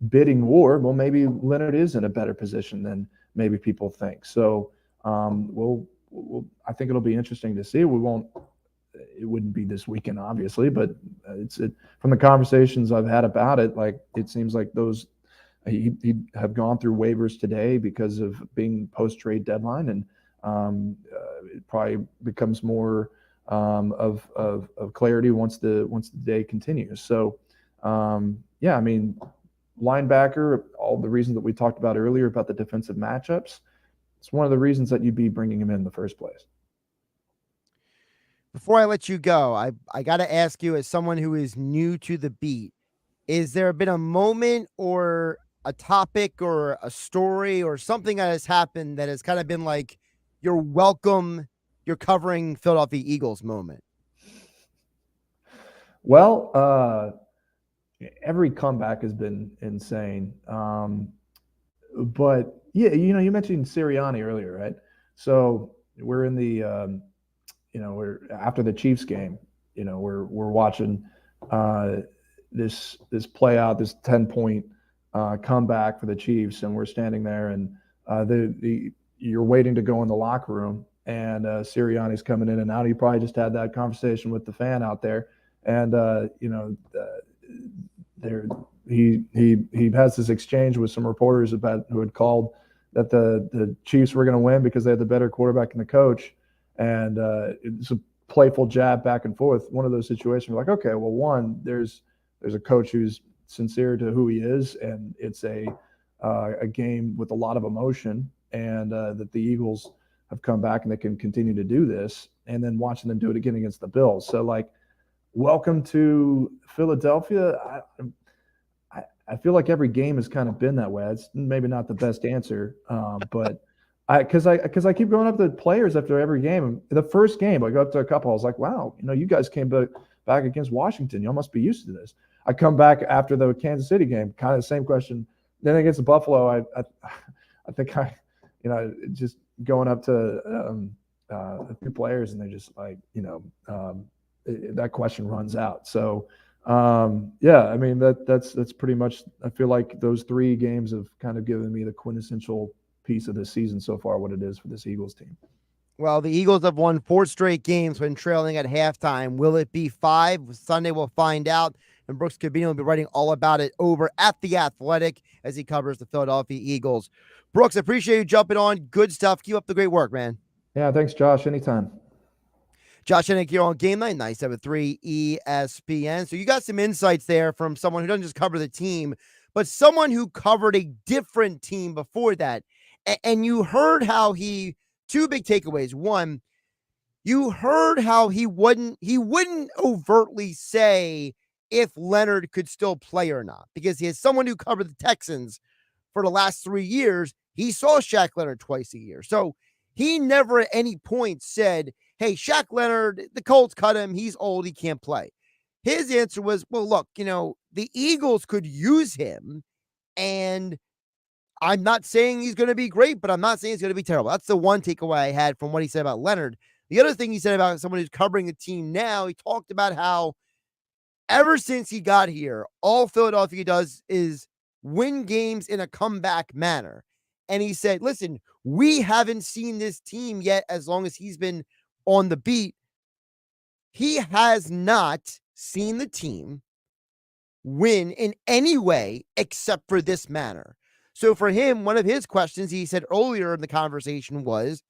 bidding war. Well, maybe Leonard is in a better position than maybe people think. So I think it'll be interesting to see. It wouldn't be this weekend, obviously, but from the conversations I've had about it, like it seems like those he'd have gone through waivers today because of being post-trade deadline, and it probably becomes more of clarity once the day continues. So I mean, linebacker, all the reasons that we talked about earlier about the defensive matchups, it's one of the reasons that you'd be bringing him in the first place. Before I let you go, I got to ask you, as someone who is new to the beat, is there been a moment or a topic or a story or something that has happened that has kind of been like your welcome your covering Philadelphia Eagles moment? Well, every comeback has been insane. But yeah, you mentioned Sirianni earlier, right? So we're in the, we're after the Chiefs game. We're watching this play out, this 10-point comeback for the Chiefs, and we're standing there, and you're waiting to go in the locker room, and Sirianni's coming in and out. He probably just had that conversation with the fan out there, and he has this exchange with some reporters who had called that the Chiefs were going to win because they had the better quarterback and the coach, and it's a playful jab back and forth. One of those situations where, like, okay, well, one, there's a coach who's sincere to who he is, and it's a game with a lot of emotion, and that the Eagles have come back and they can continue to do this, and then watching them do it again against the Bills. So, like, welcome to Philadelphia. I feel like every game has kind of been that way. It's maybe not the best answer, but because I keep going up to players after every game. The first game, I go up to a couple. I was like, wow, you guys came back against Washington. Y'all must be used to this. I come back after the Kansas City game, kind of the same question. Then against the Buffalo, I think just going up to a few players, and they're just like, that question runs out. So, I mean, that's pretty much, I feel like those three games have kind of given me the quintessential piece of this season so far, what it is for this Eagles team. Well, the Eagles have won 4 straight games when trailing at halftime. Will it be 5? Sunday we'll find out. And Brooks Kubena will be writing all about it over at The Athletic as he covers the Philadelphia Eagles. Brooks, appreciate you jumping on. Good stuff. Keep up the great work, man. Yeah, thanks, Josh. Anytime. Josh Hennig here on GameNight, 97.3 ESPN. So you got some insights there from someone who doesn't just cover the team, but someone who covered a different team before that. And you heard how two big takeaways. One, you heard how he wouldn't overtly say if Leonard could still play or not, because he is someone who covered the Texans for the last 3 years. He saw Shaq Leonard twice a year. So he never at any point said, hey, Shaq Leonard, the Colts cut him. He's old. He can't play. His answer was, well, look, the Eagles could use him, and I'm not saying he's going to be great, but I'm not saying he's going to be terrible. That's the one takeaway I had from what he said about Leonard. The other thing he said about someone who's covering the team now, he talked about how ever since he got here, all Philadelphia does is win games in a comeback manner. And he said, listen, we haven't seen this team yet as long as he's been on the beat. He has not seen the team win in any way except for this manner. So for him, one of his questions he said earlier in the conversation was,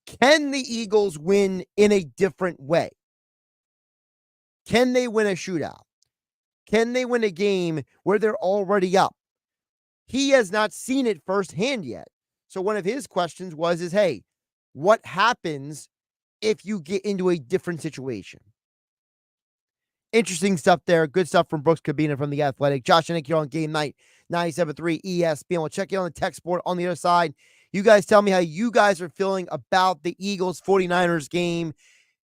can the Eagles win in a different way? Can they win a shootout? Can they win a game where they're already up? He has not seen it firsthand yet. So one of his questions was, hey, what happens if you get into a different situation? Interesting stuff there. Good stuff from Brooks Kubena from The Athletic. Josh Hennig here on GameNight, 97.3 ESPN. We'll check in on the text board on the other side. You guys tell me how you guys are feeling about the Eagles 49ers game.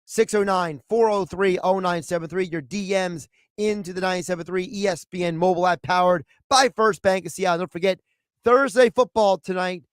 609-403-0973. Your DMs into the 97.3 ESPN mobile app powered by First Bank of Seattle. Don't forget, Thursday football tonight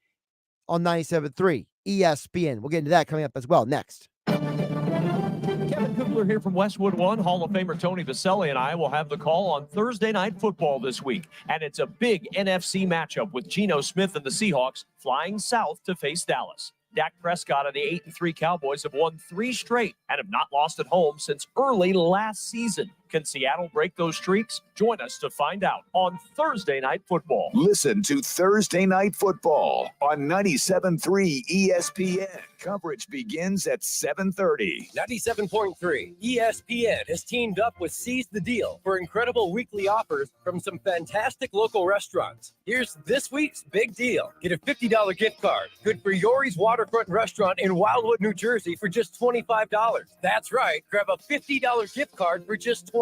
on 97.3 ESPN. We'll get into that coming up as well next. Kevin Kugler here from Westwood One. Hall of Famer Tony Vaselli and I will have the call on Thursday Night Football this week. And it's a big NFC matchup with Geno Smith and the Seahawks flying south to face Dallas. Dak Prescott and the 8-3 Cowboys have won 3 straight and have not lost at home since early last season. Can Seattle break those streaks? Join us to find out on Thursday Night Football. Listen to Thursday Night Football on 97.3 ESPN. Coverage begins at 7:30. 97.3 ESPN has teamed up with Seize the Deal for incredible weekly offers from some fantastic local restaurants. Here's this week's big deal. Get a $50 gift card. Good for Yori's Waterfront Restaurant in Wildwood, New Jersey for just $25. That's right. Grab a $50 gift card for just $25.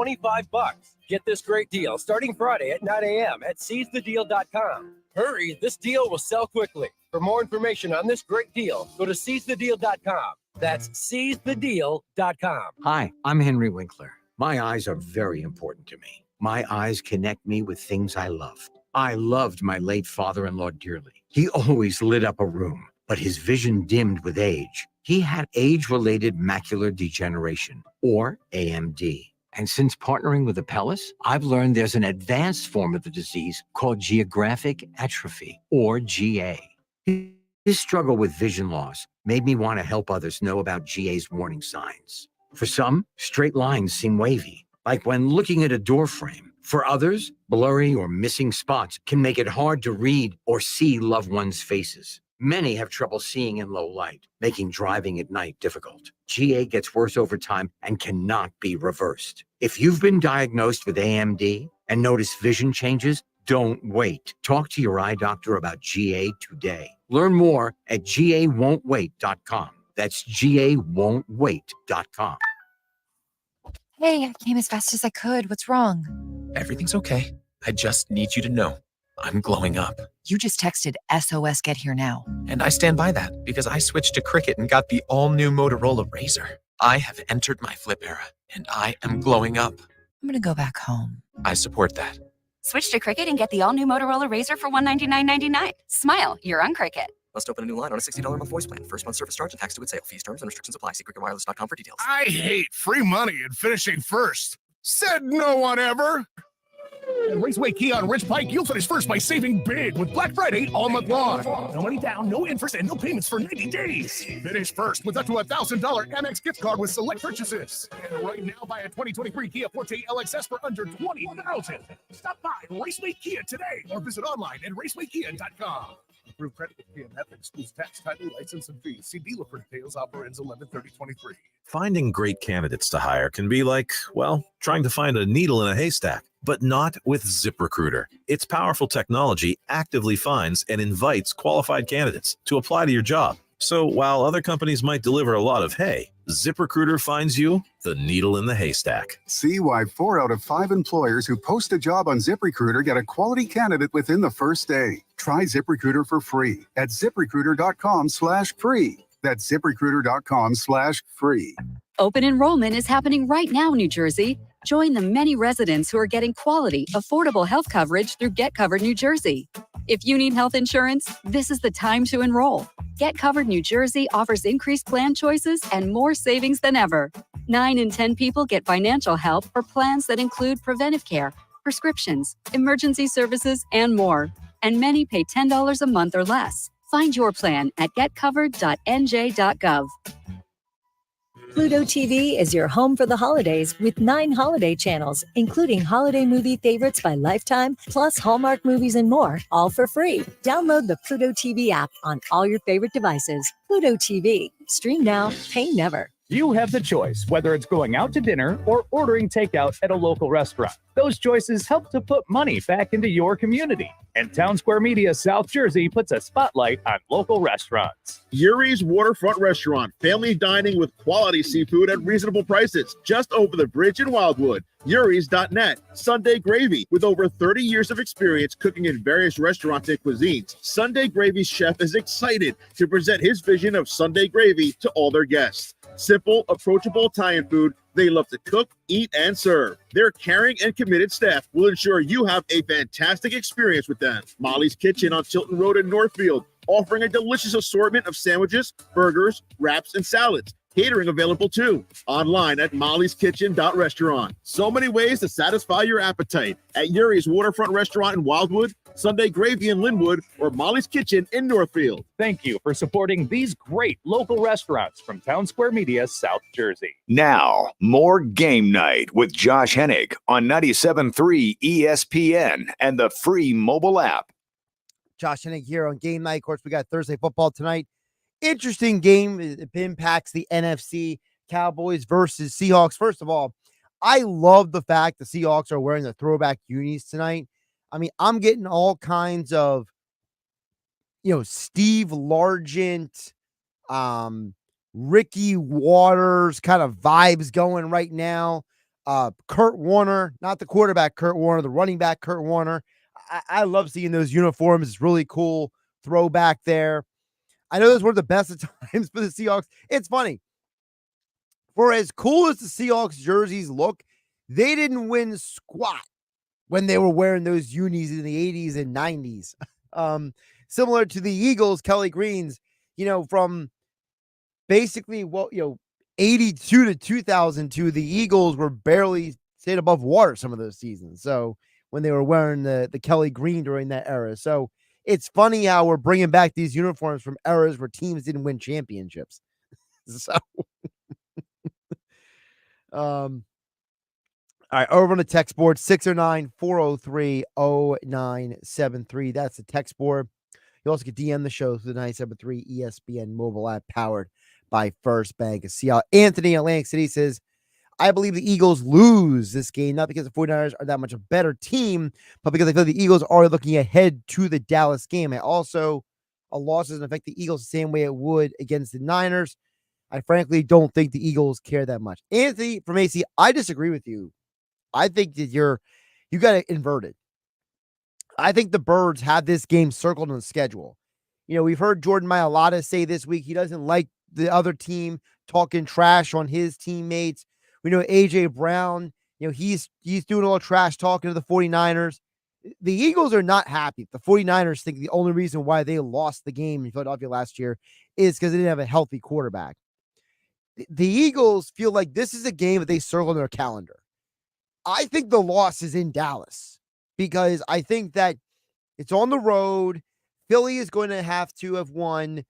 Get this great deal starting Friday at 9 a.m. at seizethedeal.com. Hurry, this deal will sell quickly. For more information on this great deal, go to seizethedeal.com. That's seizethedeal.com. Hi, I'm Henry Winkler. My eyes are very important to me. My eyes connect me with things I love. I loved my late father-in-law dearly. He always lit up a room, but his vision dimmed with age. He had age-related macular degeneration, or AMD. And since partnering with Apellis, I've learned there's an advanced form of the disease called geographic atrophy, or GA. His struggle with vision loss made me want to help others know about GA's warning signs. For some, straight lines seem wavy, like when looking at a door frame. For others, blurry or missing spots can make it hard to read or see loved ones' faces. Many have trouble seeing in low light, making driving at night difficult. GA gets worse over time and cannot be reversed. If you've been diagnosed with AMD and notice vision changes, don't wait. Talk to your eye doctor about GA today. Learn more at gawon'twait.com. That's gawon'twait.com. Hey, I came as fast as I could. What's wrong? Everything's okay. I just need you to know I'm glowing up. You just texted SOS Get Here Now. And I stand by that because I switched to Cricket and got the all-new Motorola Razr. I have entered my flip era, and I am glowing up. I'm gonna go back home. I support that. Switch to Cricket and get the all-new Motorola Razr for $199.99. Smile, you're on Cricket. Must open a new line on a $60 a month voice plan. First month service charge and tax to its sale. Fees, terms, and restrictions apply. See cricketwireless.com for details. I hate free money and finishing first. Said no one ever. At Raceway Kia on Ridge Pike, you'll finish first by saving big with Black Friday all month long. No money down, no interest, and no payments for 90 days. Finish first with up to a $1,000 Amex gift card with select purchases. And right now, buy a 2023 Kia Forte LXS for under $20,000. Stop by Raceway Kia today or visit online at racewaykia.com. Approved credit with Kia Method excludes tax, title, license, and fees. See dealer for details. Offer ends 11/30/23. Finding great candidates to hire can be like, well, trying to find a needle in a haystack, but not with ZipRecruiter. Its powerful technology actively finds and invites qualified candidates to apply to your job. So while other companies might deliver a lot of hay, ZipRecruiter finds you the needle in the haystack. See why 4 out of 5 employers who post a job on ZipRecruiter get a quality candidate within the first day. Try ZipRecruiter for free at ZipRecruiter.com/free. That's ZipRecruiter.com/free. Open enrollment is happening right now, New Jersey. Join the many residents who are getting quality, affordable health coverage through Get Covered New Jersey. If you need health insurance, this is the time to enroll. Get Covered New Jersey offers increased plan choices and more savings than ever. 9 in 10 people get financial help for plans that include preventive care, prescriptions, emergency services, and more. And many pay $10 a month or less. Find your plan at getcovered.nj.gov. Pluto TV is your home for the holidays with 9 holiday channels, including holiday movie favorites by Lifetime, plus Hallmark movies and more, all for free. Download the Pluto TV app on all your favorite devices. Pluto TV. Stream now, pay never. You have the choice, whether it's going out to dinner or ordering takeout at a local restaurant. Those choices help to put money back into your community. And Town Square Media South Jersey puts a spotlight on local restaurants. Yuri's Waterfront Restaurant, family dining with quality seafood at reasonable prices, just over the bridge in Wildwood. Yuris.net. Sunday Gravy. With over 30 years of experience cooking in various restaurants and cuisines, Sunday Gravy's chef is excited to present his vision of Sunday Gravy to all their guests. Simple, approachable Italian food they love to cook, eat, and serve. Their caring and committed staff will ensure you have a fantastic experience with them. Molly's Kitchen on Tilton Road in Northfield, offering a delicious assortment of sandwiches, burgers, wraps, and salads. Catering available too. Online at mollyskitchen.restaurant. So many ways to satisfy your appetite at Yuri's Waterfront Restaurant in Wildwood, Sunday Gravy in Linwood, or Molly's Kitchen in Northfield. Thank you for supporting these great local restaurants from Town Square Media, South Jersey. Now, more Game Night with Josh Hennig on 97.3 ESPN and the free mobile app. Josh Hennig here on Game Night. Of course, we got Thursday football tonight. Interesting game. It impacts the NFC. Cowboys versus Seahawks. First of all, I love the fact the Seahawks are wearing the throwback unis tonight. I mean, I'm getting all kinds of, Steve Largent, Ricky Waters kind of vibes going right now. Kurt Warner, not the quarterback Kurt Warner, the running back Kurt Warner. I love seeing those uniforms. It's really cool throwback there. I know those were the best of times for the Seahawks. It's funny. For as cool as the Seahawks jerseys look, they didn't win squat when they were wearing those unis in the 80s and 90s. Similar to the Eagles, Kelly Greens, from basically 82 to 2002, the Eagles were barely stayed above water some of those seasons. So when they were wearing the Kelly Green during that era. So it's funny how we're bringing back these uniforms from eras where teams didn't win championships. So, all right, over on the text board, 609-403-0973. That's the text board. You also can DM the show through the 973 ESPN mobile app powered by First Bank of Seattle. Anthony Atlantic City says, I believe the Eagles lose this game, not because the 49ers are that much a better team, but because I feel the Eagles are looking ahead to the Dallas game. A loss doesn't affect the Eagles the same way it would against the Niners. I frankly don't think the Eagles care that much. Anthony from AC, I disagree with you. I think that you got it inverted. I think the Birds have this game circled on the schedule. We've heard Jordan Mailata say this week he doesn't like the other team talking trash on his teammates. We know A.J. Brown, he's doing a little trash talking to the 49ers. The Eagles are not happy. The 49ers think the only reason why they lost the game in Philadelphia last year is because they didn't have a healthy quarterback. The Eagles feel like this is a game that they circle on their calendar. I think the loss is in Dallas because I think that it's on the road. Philly is going to have won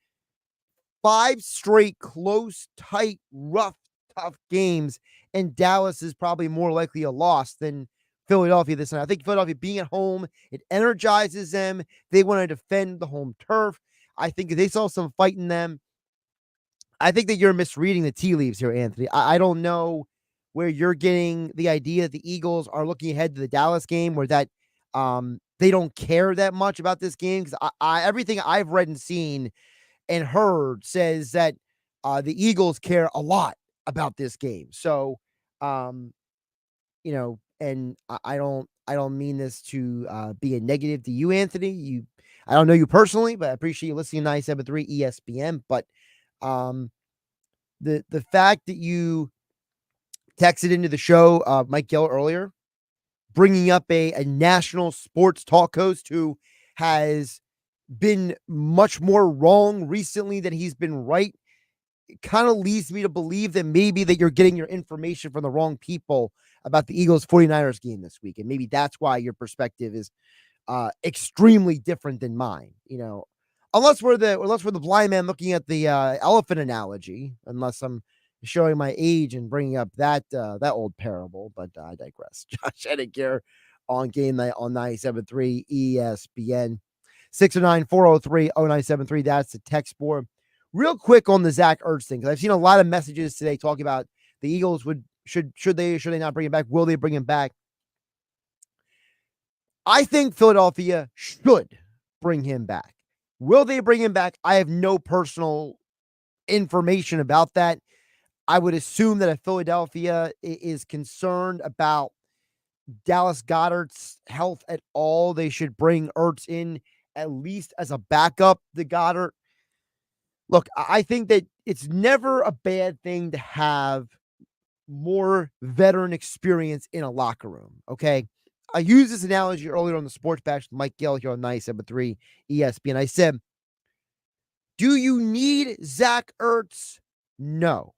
5 straight close, tight, rough, tough games, and Dallas is probably more likely a loss than Philadelphia this night. I think Philadelphia being at home, it energizes them. They want to defend the home turf. I think they saw some fight in them. I think that you're misreading the tea leaves here, Anthony. I don't know where you're getting the idea that the Eagles are looking ahead to the Dallas game, where that they don't care that much about this game, because everything I've read and seen and heard says that the Eagles care a lot about this game. So, and I don't mean this to be a negative to you, Anthony. I don't know you personally, but I appreciate you listening to 973 ESPN. But the fact that you texted into the show, Mike Gill earlier, bringing up a national sports talk host who has been much more wrong recently than he's been right, it kind of leads me to believe that maybe that you're getting your information from the wrong people about the Eagles 49ers game this week. And maybe that's why your perspective is extremely different than mine, unless we're the blind man looking at the elephant analogy, unless I'm showing my age and bringing up that old parable, but I digress. Josh Hennig here on Game Night on 97.3 ESPN. 609-403-0973. That's the text board. Real quick on the Zach Ertz thing, because I've seen a lot of messages today talking about the Eagles should they not bring him back? Will they bring him back? I think Philadelphia should bring him back. Will they bring him back? I have no personal information about that. I would assume that if Philadelphia is concerned about Dallas Goedert's health at all, they should bring Ertz in at least as a backup to Goddard. Look, I think that it's never a bad thing to have more veteran experience in a locker room, okay? I used this analogy earlier on the Sports Bash with Mike Gill here on 97.3 ESPN. I said, do you need Zach Ertz? No.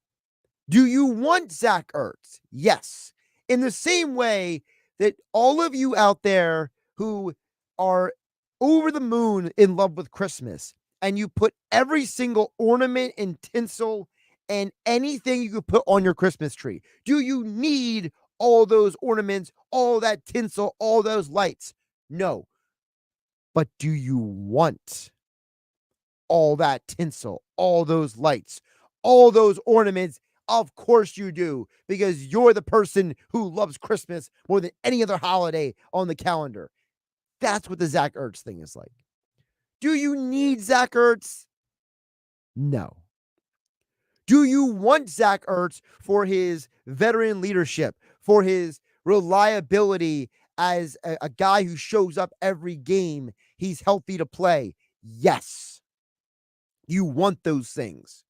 Do you want Zach Ertz? Yes. In the same way that all of you out there who are over the moon in love with Christmas, and you put every single ornament and tinsel and anything you could put on your Christmas tree, do you need all those ornaments, all that tinsel, all those lights? No. But do you want all that tinsel, all those lights, all those ornaments? Of course you do, because you're the person who loves Christmas more than any other holiday on the calendar. That's what the Zach Ertz thing is like. Do you need Zach Ertz? No. Do you want Zach Ertz for his veteran leadership, for his reliability as a guy who shows up every game? He's healthy to play. Yes. You want those things.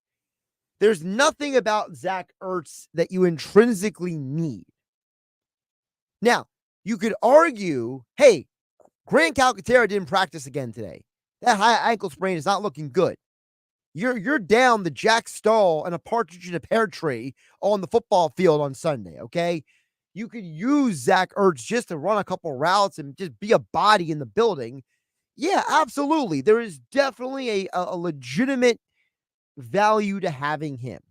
There's nothing about Zach Ertz that you intrinsically need. Now, you could argue, hey, Grant Calcaterra didn't practice again today. That high ankle sprain is not looking good. You're down the Jack Stahl and a partridge in a pear tree on the football field on Sunday, okay? You could use Zach Ertz just to run a couple routes and just be a body in the building. Yeah, absolutely. There is definitely a legitimate value to having him.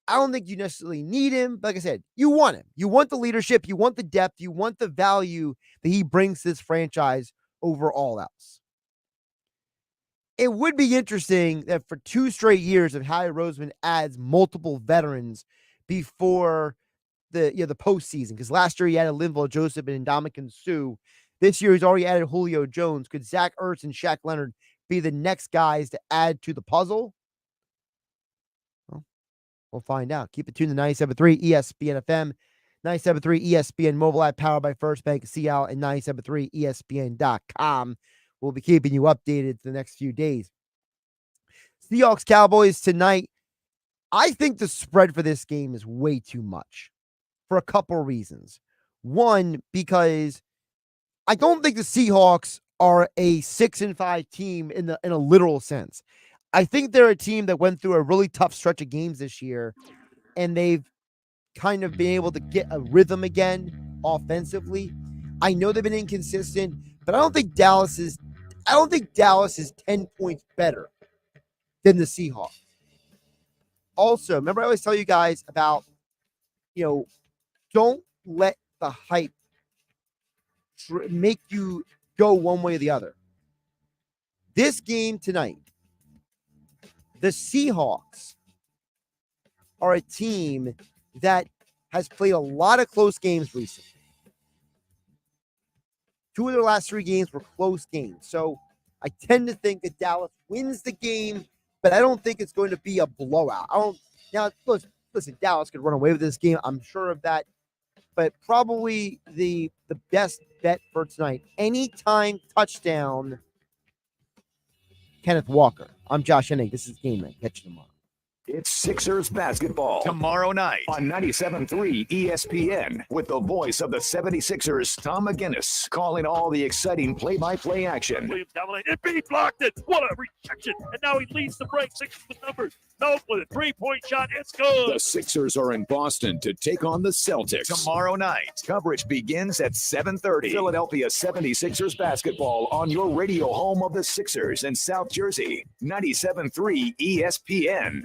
I don't think you necessarily need him. But like I said, you want him. You want the leadership. You want the depth. You want the value that he brings to this franchise over all else. It would be interesting that for 2 straight years if Howie Roseman adds multiple veterans before the postseason, because last year he added Linval Joseph and Ndamukong Suh. This year he's already added Julio Jones. Could Zach Ertz and Shaq Leonard be the next guys to add to the puzzle? Well, we'll find out. Keep it tuned to 97.3 ESPN FM, 97.3 ESPN mobile app powered by First Bank of Seattle, and 97.3 ESPN.com. We'll be keeping you updated for the next few days. Seahawks Cowboys tonight. I think the spread for this game is way too much for a couple of reasons. One, because I don't think the Seahawks are a 6-5 team in a literal sense. I think they're a team that went through a really tough stretch of games this year, and they've kind of been able to get a rhythm again offensively. I know they've been inconsistent, but I don't think Dallas is 10 points better than the Seahawks. Also, remember I always tell you guys about, don't let the hype make you go one way or the other. This game tonight, the Seahawks are a team that has played a lot of close games recently. 2 of their last 3 games were close games. So I tend to think that Dallas wins the game, but I don't think it's going to be a blowout. Now, listen, Dallas could run away with this game. I'm sure of that. But probably the best bet for tonight, anytime touchdown, Kenneth Walker. I'm Josh Hennig. This is Game Night. Catch you tomorrow. It's Sixers basketball tomorrow night on 97.3 ESPN with the voice of the 76ers, Tom McGinnis, calling all the exciting play-by-play action. Williams dominated. He blocked it. What a rejection. And now he leads the break. Sixers with numbers. No, with a 3-point shot. It's good. The Sixers are in Boston to take on the Celtics tomorrow night. Coverage begins at 7:30. Philadelphia 76ers basketball on your radio home of the Sixers in South Jersey. 97.3 ESPN.